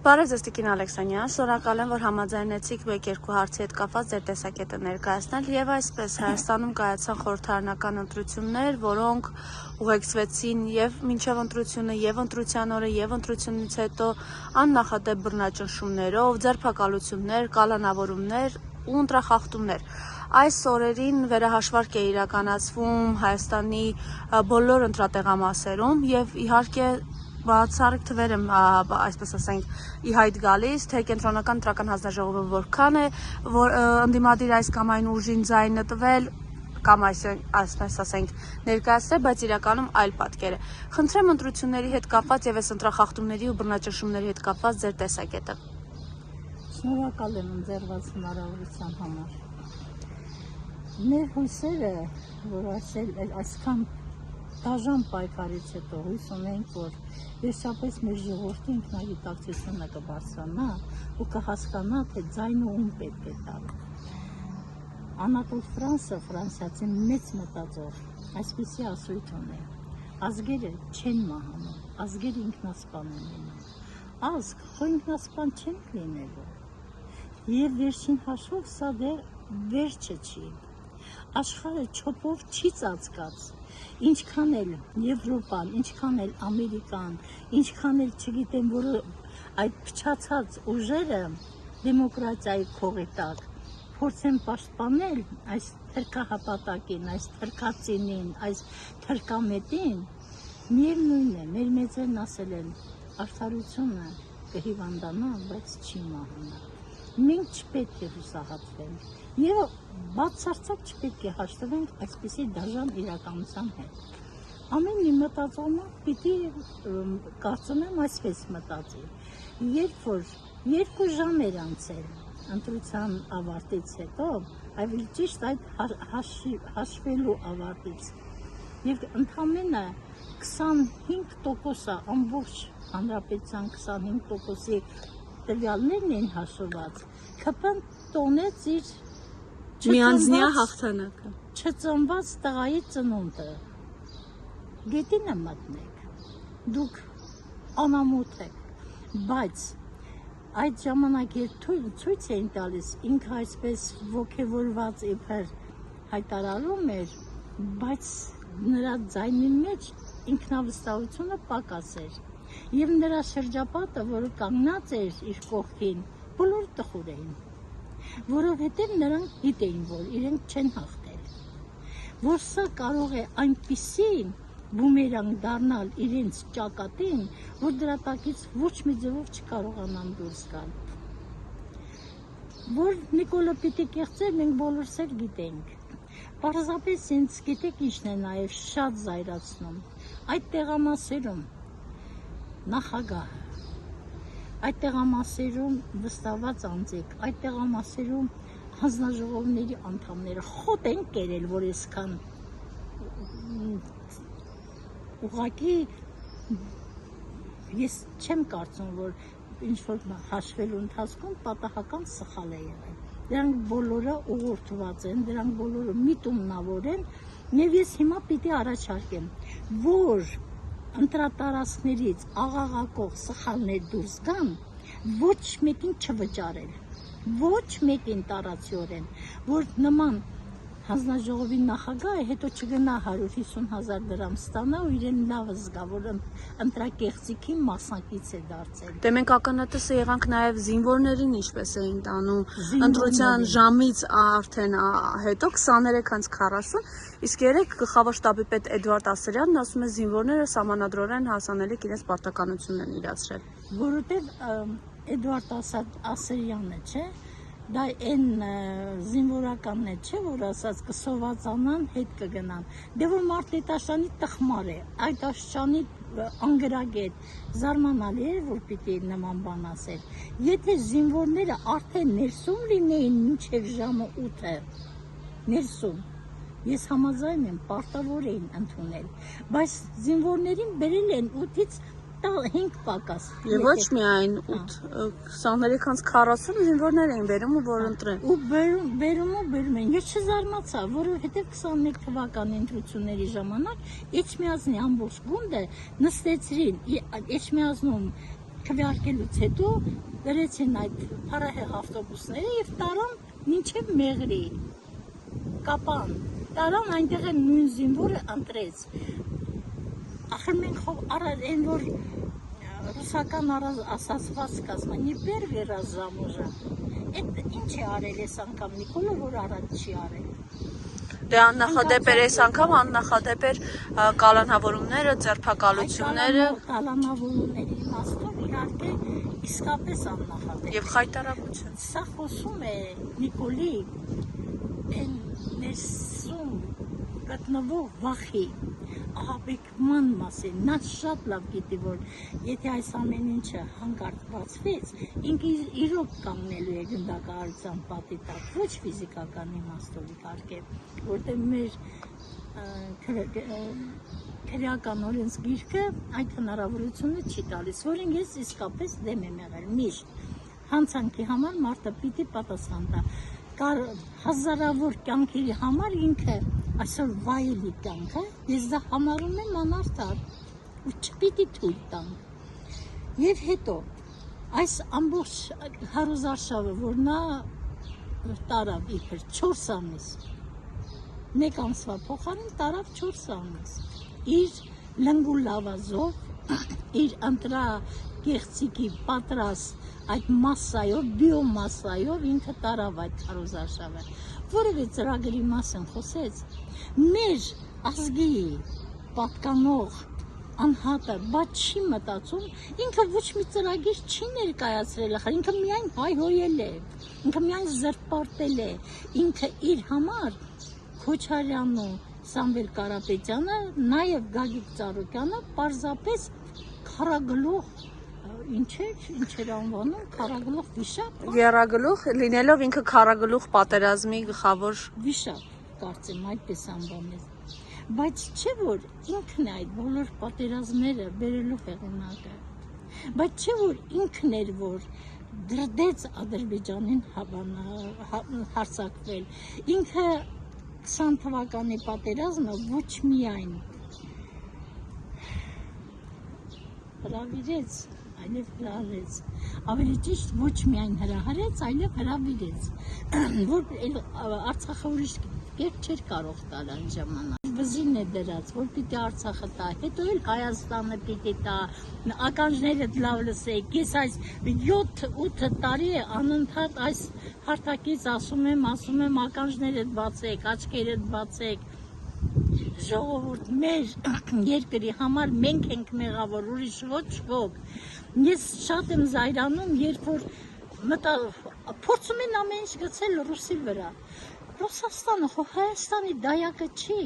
Բարև ձեզ Տիկին Ալեքսանյան, շնորհակալ եմ, որ համաձայնեցիք մեկ-երկու հարցի հետ կապված ձեր տեսակետը ներկայացնել եւ այսպես Հայաստանում կայացան խորհրդարանական ընտրություններ, որոնք ուղեկցվեցին եւ մինչեւ ընտրությունը եւ ընտրության օրը եւ ընտրությունից հետո աննախադեպ բռնաճնշումներով, ձերբակալություններ, կալանավորումներ ու ընտրախախտումներ։ Այս օրերին վերահաշվարկ է իրականացվում Հայաստանի բոլոր ընտրատեղամասերում եւ իհարկե բացառիկ թվեր եմ, այսպես ասենք, ի հայտ գալիս, թե կենտրոնական ընտրական հանձնաժողովը որքան է, որ ընդդիմադիր այս կամ այն ուժին ձայնը տվել, կամ այսպես ասենք, ներկայացրել, բայց իրականում այլ պատկեր է։ Խնդրեմ ընտրությունների հետ կապված եւ այս ընտրախախտումների ու բռնաճնշումների հետ կապված ձեր տեսակետը։ Շնորհակալ եմ ընձեռված հնարավորության համար։ Մեր հույսերը, որ այսքան դաժան պայքարից հետո հույս ունենք, որ վերջապես մեր ժողովրդի ինքնագիտակցությունը կբարձրանա ու կհասկանա, թե ձայնը ում պետք է տալ։ Անատոլ Ֆրանսը, ֆրանսիացի մեծ մտածող, այսպիսի ասույթ ունի. ազգերը չեն մահանում, ազգերը ինքնասպան են լինում։ Ազգ խո ինքնասպան չեն լինելու։ Եվ վերջին հաշվով սա դեռ վերջը չի։ Աշխարհը չոպով չի ծածկած, ինչքան էլ Եվրոպան, ինչքան էլ Ամերիկան, ինչքան էլ չգիտեմ, որ այդ փչացած ուժերը դեմոկրատիայի քողի տակ փորձեն պաշտպանել այս թրքահապատակին, այս թրքածինին, այս թրքամետին, միևնույն է, մեր մեծերն ասել են, արդարությունը կհիվանդանա, բայց չի մահանա։ Մենք չպետք է հուսահատվենք եւ բացարձակ չպետք է հաշտվենք այսպիսի դաժան իրականության հետ։ Ամեն մի մտածողը պիտի կարծում եմ այսպես մտածի։ Երբ որ 2 ժամ էր անցել ընտրության ավարտից հետո, ավելի ճիշտ այդ հաշվելու ավարտից, եւ ընդամենը 25% ամբողջ հանրապետության 25%-ի տվյալներն են հաշվված, ԿՓ-ն տոնեց իր միանձնյա հաղթանակը, չծնված տղայի ծնունդը։ Գետինը մտնեք, դուք անամոթ եք, բայց այդ ժամանակ ցույց էին տալիս, ինքը այսպես ոգևորված իբր հայտարարում էր, բայց նրա ձայնի մեջ ինքնավստահությունը պակաս էր։ Եվ նրա շրջապատը, որը կանգնած էր իր կողքին, բոլոր տխուր էին, որովհետև նրանք գիտեին, որ իրենք չեն հաղթել, որ սա կարող է այնպիսի բումերանգ դառնալ իրենց ճակատին, որ դրա տակից ոչ մի ձևով չկարողանան դուրս գալ։ Որ Նիկոլը պիտի կեղծեր, մենք բոլորս էլ գիտենք։ Պարզապես ինձ գիտեք ինչն է նաև շատ զայրացնում, այդ տեղամասերում նախագահը, այդ տեղամասերում վստահված անձիկ, այդ տեղամասերում հանձնաժողովների անդամները խոտ են կերել, որ այսքան ուղղակի ես չեմ կարծում, որ ինչ-որ հաշվելու ընթացքում պատահական սխալ է եղել։ Դրանք բոլորը ուղղորդված են, դրանք բոլորը միտումնավոր են, եւ ես հիմա պիտի առաջարկեմ, որ ընտրատարածքներից աղաղակող սխալներ դուրս գան, ոչ մեկին չվճարել, ոչ մեկին տարածիորեն, որ նման հանձնաժողովի նախագահը հետո չգնա 150,000 դրամ ստանա ու իրեն լավը զգա, որ ընտրակեղծիքի մասնակից է դարձել։ Դե մենք ականատեսը եղանք նաև զինվորներին ինչպես էին տանում ընտրության ժամից արդեն հետո 23:40, իսկ երեք գլխավոր շտաբի պետ Էդվարդ Ասրյանն ասում է զինվորները սահմանադրորեն հասանելիք իրենց պարտականությունն են իրացրել։ Որովհետև Էդվարդ Ասրյանը, չէ, դա այն զինվորականն է, չէ, որ ասած կսովածանան, հետ կգնան։ Դե որ Մարտիրոսյանի տխմար է, այդ աշճանի անգրագետ, զարմանալի է, որ պիտի նման բան ասել։ Եթե զինվորները արդեն ներսում լինեին մինչև ժամը 8-ը, ներսում, ես համաձայն եմ, պարտավոր էին ընդունել, բայց զինվորներին բերել են 8-ից 5 պակաս։ Եվ ոչ միայն 8, 23:40 զինվորներ էին բերում ու որ ընտրեն։ Ու բերում են։ Ես չզարմացա, որովհետև 21 թվականի ընտրությունների ժամանակ Էջմիածնի ամբողջ գունդը նստեցրին Էջմիածնում քվեարկելուց հետո դրեցին այդ փառահեղ ավտոբուսները եւ տարան մինչեւ Մեղրի կապան տարան այնտեղ է նույն զինվորը ընտրեց ախր մենք այն որ ռուսական ասացված կազմա не первый раз замужем это ինչ է արել այս անգամ Նիկոլը որ առաջ չի արել Դե աննախադեպ էր այս անգամ աննախադեպ էր կալանավորումները, ձերբակալությունները կալանավորումների իմաստով իհարկե իսկապես աննախադեպ եւ խայտարակություն։ Սա խոսում է Նիկոլի այն ներսում գտնվող վախի ահաբեկման մասին նա շատ լավ գիտի որ եթե այս ամեն ինչը հանկարծ բացվեց ինքը իրոք կանգնելու է գնդակահարության պատի տակ ոչ ֆիզիկական իմաստով իհարկե որտեղ մեր քրեական օրենսգիրքը այդ հնարավորությունը չի տալիս որին ես իսկապես դեմ եմ եղել միշտ հանցանքի համար մարդը պիտի պատասխան տա հազարավոր կյանքերի համար ինքը այսօր վայելի կյանքը ես դա համարում եմ անարդար ու չպիտի թույլ տանք եւ հետո այս ամբողջ հարուզարշավը որ նա տարավ իբր 4 ամիս մեկ ամսվա փոխարեն տարավ 4 ամիս իր լնգու լավազով իր ընտրա կեղծիկի պատրաստ այդ մասսայով բիոմասսայով ինքը տարավ այդ հարուզարշավը որևէ ծրագրի մասին խոսեց մեր ազգի պատկանող անհատը բայց չի մտածում ինքը ոչ մի ծրագիր չի ներկայացրել ախր ինքը միայն հայհոյել է ինքը միայն զրպարտել է ինքը իր համար Քոչարյանն ու Սամվել Կարապետյանը նաև Գագիկ Ծառուկյանը պարզապես քարագլուխ ինչեր անվանում քարագլուխ վիշապ Եռագլուխ լինելով ինքը քարագլուխ պատերազմի գլխավոր վիշապ կարծեմ այդպես անվանեց բայց չէ որ ինքն է այդ բոլոր պատերազմները բերելու հեղինակը բայց չէ որ ինքն էր որ դրդեց Ադրբեջանին հարձակվել ինքը 20 թվականի պատերազմը ոչ միայն հրավիրեց այլև հրահրեց ավելի ճիշտ ոչ միայն հրահրեց այլև հրավիրեց որ Արցախը ուրիշ կերպ չէր կարող տալ այն ժամանակ վզին է դրած որ պիտի Արցախը տա հետո էլ Հայաստանը պիտի տա ականջներդ լավ լսեք ես այս 7-8 տարի է անընդհատ այս հարթակից ասում եմ ականջներդ բացեք աչքերդ բացեք ժողովուրդ մեր երկրի համար մենք ենք մեղավոր ուրիշ ոչ ոք ես շատ եմ զայրանում երբ որ փորձում են ամեն ինչ գցել ռուսի վրա Ռուսաստանը Հայաստանի դայակը չի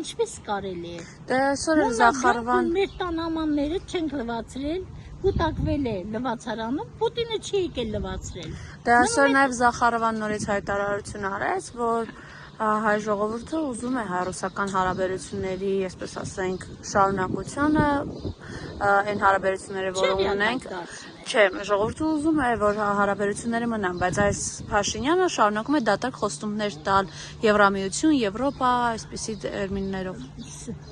ինչպես կարելի է Դե այսօր էլ Զախարովան մեր տանամանները չենք լվացրել կուտակվել է լվացարանում Պուտինը չի եկել լվացրել Դե այսօր նաև Զախարովան նորից հայտարարություն արեց որ հայ ժողովուրդը ուզում է հայ-ռուսական հարաբերությունների, այսպես ասենք, շարունակությունը, այն հարաբերությունները, որոնք ունենք, չէ, ժողովուրդը ուզում է, որ հարաբերությունները մնան, բայց այս Փաշինյանը շարունակում է դատարկ խոստումներ տալ Եվրամիություն, Եվրոպա, այսպիսի տերմիններով։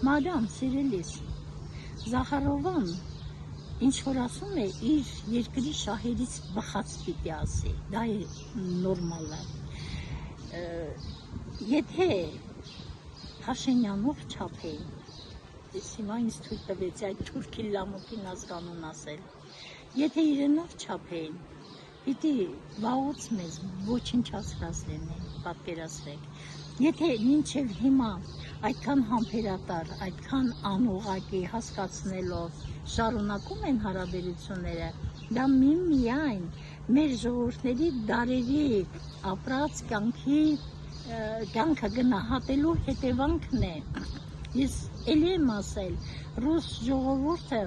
Մադամ, սիրելիս, Զախարովան ինչ որ ասում է, իր երկրի շահերից բխած պիտի ասի, դա է նորմալը։ Եթե Փաշինյանով չափեին, ես հիմա ինձ թույլ տվեցի այդ թուրքի լամուկին ազգանուն ասել, եթե իրենով չափեին, պիտի վաղուց մեզ ոչնչացրած լինեն, պատկերացրեք, եթե մինչև հիմա այդքան համբերատար, այդքան անուղղակի հասկացնելով շարունակում են հարաբերությունները, դա միայն մեր ժողովուրդների դարերի ապրած կյանքը գնահատելու հետևանքն է։ Ես էլի եմ ասել, ռուս ժողովուրդը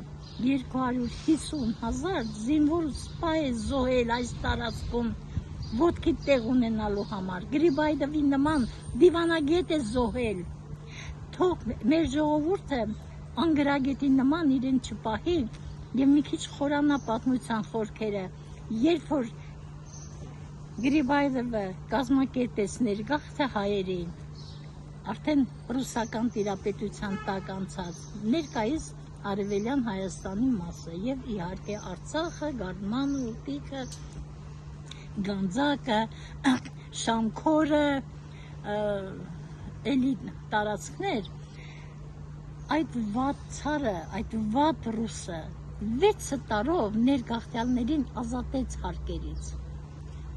250,000 զինվոր սպա է զոհել այս տարածքում ոտքի տեղ ունենալու համար, Գրիբայդովի նման դիվանագետ է զոհել, թող մեր ժողովուրդը անգրագետի նման իրեն չպահի և մի քիչ խորանա պատմության խորքերը, երբ որ Գրիբայդովը կազմակերպեց ներգաղթը հայերին, արդեն ռուսական տիրապետության տակ անցած, ներկայիս Արևելյան Հայաստանի մասը եւ իհարկե Արցախը, Գարմանը, Ուտիկը, Գանձակը, Շամքորը, էլի տարածքներ, այդ վատցարը, այդ վատ ռուսը 6 տարով ներգաղթյալներին ազատեց հարկերից,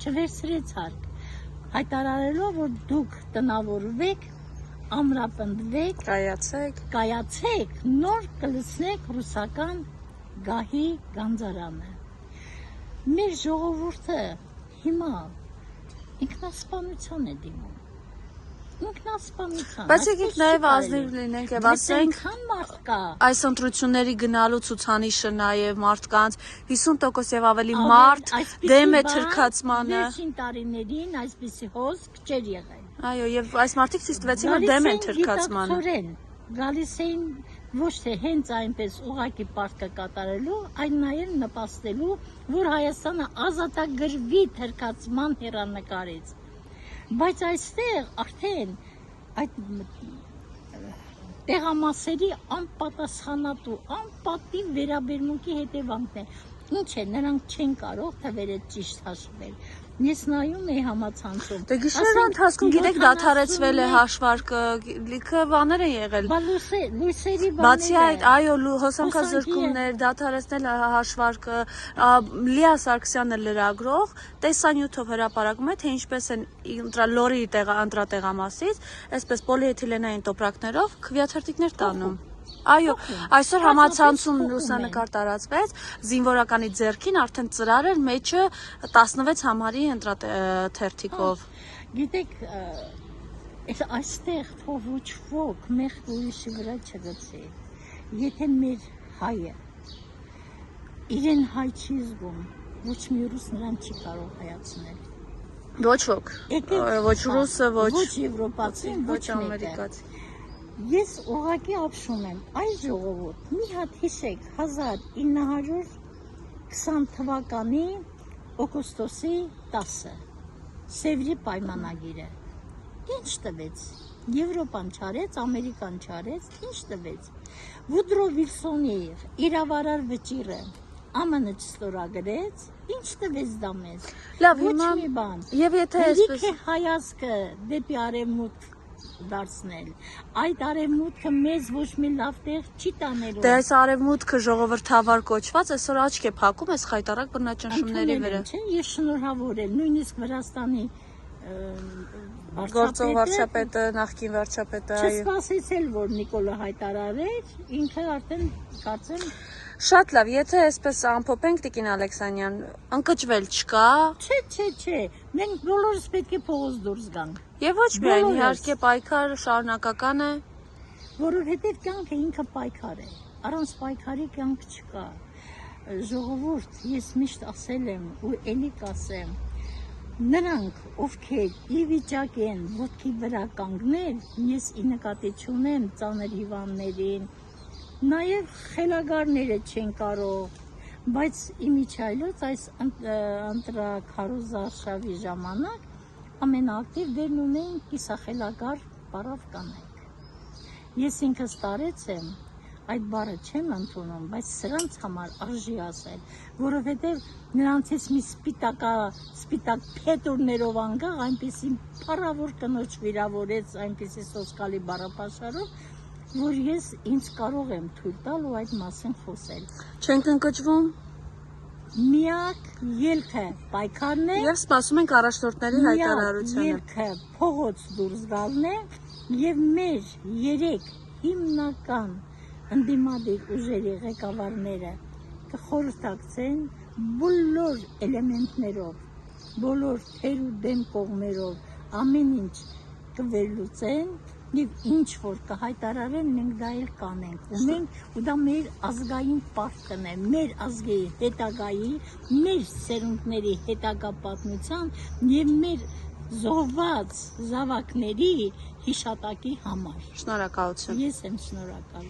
չվերցրեց հարկ, հայտարարելով, որ դուք տնավորվեք, ամրապնդվեք, կայացեք, նոր կլցնեք ռուսական գահի գանձարանը։ Մեր ժողովուրդը հիմա ինքնասպանության է դիմում։ Ինքնասպանության։ Բայց եկեք նաև ազնիվ լինենք եւ ասենք, այս ընտրությունների գնալու ցուցանիշը նաև մարդկանց 50% եւ ավելի մարդ դեմ է թրքացմանը։ Վերջին տարիներին այսպիսի հոսք չէր եղել։ Այո, եւ այս մարդիկ ցույց տվեցին, որ դեմ են թրքացմանը։ Գալիս էին ոչ թե հենց այնպես ուղակի պարտքը կատարելու, այլ նաև նպաստելու, որ Հայաստանը ազատագրվի թրքացման հեռանկարից։ Բայց այստեղ արդեն այդ տեղամասերի անպատասխանատու, անպատիվ վերաբերմունքի հետևանքն է։ Ինչ է, նրանք չեն կարող թվերը ճիշտ հաշվել։ Ես նայում էի համացանցում։ Դե գիշերվա ընթացքում գիտեք դադարեցվել է հաշվարկը, լիքը բաներ են եղել։ Լույսերի բաները։ Բացի այդ, այո, հոսանքազրկումներ, դադարեցնել հաշվարկը, Լիա Սարգսյանը լրագրող տեսանյութով հրապարակում է, թե ինչպես են լորի ընտրատեղամասից, այսպես պոլիէթիլենային տոպրակներով քվեաթերթիկներ տանում։ Այո, այսօր համացանցում լուսանկար տարածվեց, զինվորականի ձեռքին արդեն ծրար էր մեջը 16 համարի ընտրաթերթիկով։ Գիտեք, այստեղ թող ոչ ոք մեղք ուրիշի վրա չգցի։ Եթե մեր հայը իրեն հայ չի զգում, ոչ մի ռուս նրան չի կարող հայացնել։ Ոչ ոք, ոչ ռուսը, ոչ եվրոպացին, ոչ ամերիկացի։ Ես ուղղակի ապշում եմ, այս ժողովուրդ, մի հատ հիշեք 1920 թվականի օգոստոսի 10-ը, Սևրի պայմանագիրը, ինչ տվեց, Եվրոպան չարեց, Ամերիկան չարեց, ինչ տվեց, Վուդրո Վիլսոնի իրավարար վճիռը, ԱՄՆ չստորագրեց, ինչ տվեց դա մեզ, ոչ մի բան, լիք է հայացքը դեպի արևմուտք դարձնել, այդ արևմուտքը մեզ ոչ մի լավ տեղ չի տանելու։ Դե այս արևմուտքը ժողովրդավար կոչված այսօր աչք է փակում այս խայտառակ բռնաճնշումների վրա։ Ես շնորհավոր եմ, նույնիսկ Վրաստանի գործող վարչապետը, նախկին վարչապետը, այո։ Չսպասեցել, որ Նիկոլը հայտարարեր, ինքը արդեն կարծեմ Շատ լավ, եթե այսպես ամփոփենք Տիկին Ալեքսանյան, ընկճվել չկա։ Չէ, մենք բոլորս պետք է փողոց դուրս գանք։ Եվ ոչ միայն, իհարկե պայքարը շարունակական է։ Որովհետև կյանքը ինքը պայքար է, առանց պայքարի կյանք չկա։ Ժողովուրդ, ես միշտ ասել եմ ու էլի կասեմ, նրանք, ովքեր ի վիճակ են ոտքի վրա կանգնել, ես ի նկատի չունեմ ծանր հիվանդներին, նաև խելագարները չեն կարող, բայց իմիջայլոց այս ընտրաքարոզարշավի ժամանակ ամենաակտիվ դերն ունեն կիսախելագար պարավ կանայք։ Ես ինքս տարեց եմ, այդ բառը չեմ ընդունում, բայց սրանց համար արժի ասել, որովհետև նրանցից մի սպիտակ փետուրներով անգաղ այնպիսի փառավոր կնոջ վիրավորեց այնպիսի սոսկալի բառապաշարով, որ ես ինձ կարող եմ թույլ տալ ու այդ մասին խոսել։ Չենք ընկճվում։ Միակ ելքը պայքարն է եւ սպասում ենք առաջնորդների հայտարարությանը։ Ելքը փողոց դուրս գալն է եւ մեր 3 հիմնական ընդդիմադիր ուժերի ղեկավարները կխորհրդակցեն բոլոր էլեմենտներով, բոլոր թեր ու դեմ կողմերով ամեն ինչ կվերլուծեն եւ ինչ որ կհայտարարեն մենք դա էլ կանենք ու դա մեր ազգային պարտքն է, մեր ազգի հետագայի, մեր սերունդների հետագա պատմության եւ մեր զոհված զավակների հիշատակի համար։ Շնորհակալություն։ Ես եմ շնորհակալ։